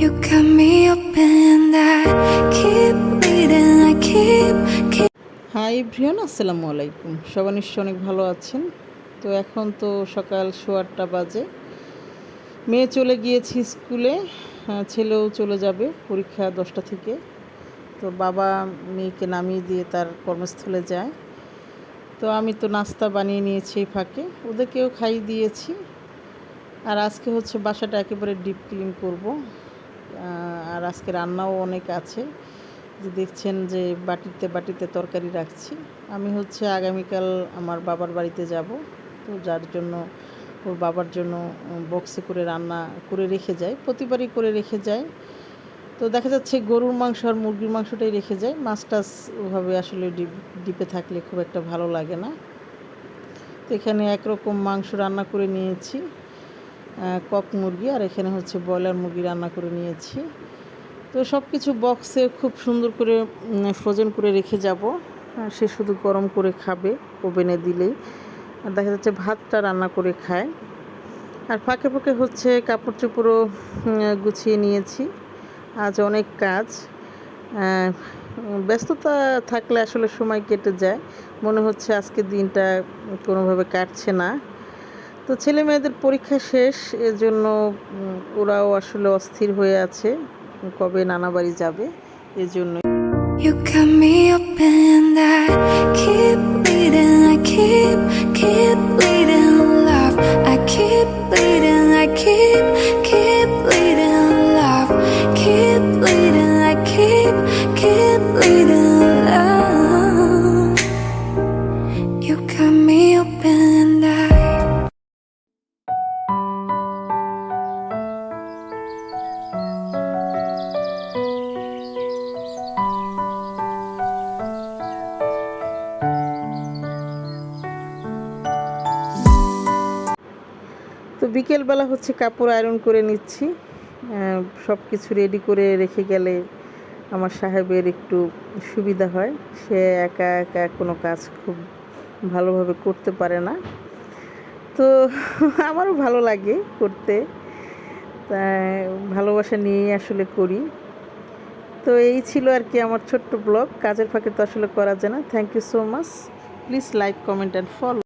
You cut me open, I keep bleeding, I keep. Hi everyone, আসসালামু আলাইকুম। সবাই নিশ্চয় অনেক ভালো আছেন। তো এখন তো সকাল 8:15 বাজে। মেয়ে চলে গিয়েছি স্কুলে, ছেলেও চলে যাবে পরীক্ষা 10টা থেকে। তো বাবা মেয়েকে নামিয়ে দিয়ে তার কর্মস্থলে যায়। তো আমি তো নাস্তা বানিয়ে নিয়েছি এই ফাঁকে, ওদেরকেও খাইয়ে দিয়েছি। আর আজকে হচ্ছে বাসাটা একেবারে ডিপ ক্লিন করব। আর আজকে রান্নাও অনেক আছে, যে দেখছেন যে বাটিতে বাটিতে তরকারি রাখছি। আমি হচ্ছে আগামীকাল আমার বাবার বাড়িতে যাব, তো যার জন্য ওর বাবার জন্য বক্সে করে রান্না করে রেখে যায়, প্রতিবারই করে রেখে যায়। তো দেখা যাচ্ছে গরুর মাংস আর মুরগির মাংসটাই রেখে যায়, মাছ টাছ ওভাবে আসলে ডিপে থাকলে খুব একটা ভালো লাগে না। তো এখানে একরকম মাংস রান্না করে নিয়েছি, কক মুরগি, আর এখানে হচ্ছে ব্রয়লার মুরগি রান্না করে নিয়েছি। তো সব কিছু বক্সে খুব সুন্দর করে ফ্রোজেন করে রেখে যাব, সে শুধু গরম করে খাবে ওভেনে দিলেই। আর দেখা যাচ্ছে ভাতটা রান্না করে খায়। আর ফাঁকে ফাঁকে হচ্ছে কাপড় চোপড়ও গুছিয়ে নিয়েছি। আজ অনেক কাজ, ব্যস্ততা থাকলে আসলে সময় কেটে যায়, মনে হচ্ছে আজকের দিনটা কোনোভাবে কাটছে না। তো ছেলে মেয়েদের পরীক্ষা শেষ, এজন্য ওরাও আসলে অস্থির হয়ে আছে কবে নানা বাড়ি যাবে, এজন্য। You cut me open, I keep bleeding, I keep bleeding, love. I keep bleeding, I keep bleeding, love. Keep bleeding, I keep bleeding, love. You cut me open, I. তো বিকেলবেলা হচ্ছে কাপড় আয়রন করে নিচ্ছি। সব কিছু রেডি করে রেখে গেলে আমার সাহেবের একটু সুবিধা হয়, সে একা একা কোনো কাজ খুব ভালোভাবে করতে পারে না। তো আমারও ভালো লাগে করতে, তাই ভালোবাসা নিয়েই আসলে করি। তো এই ছিল আর কি আমার ছোট্ট ব্লগ। কাজের ফাঁকে তো আসলে করা যায় না। Thank you so much. Please like, comment and follow.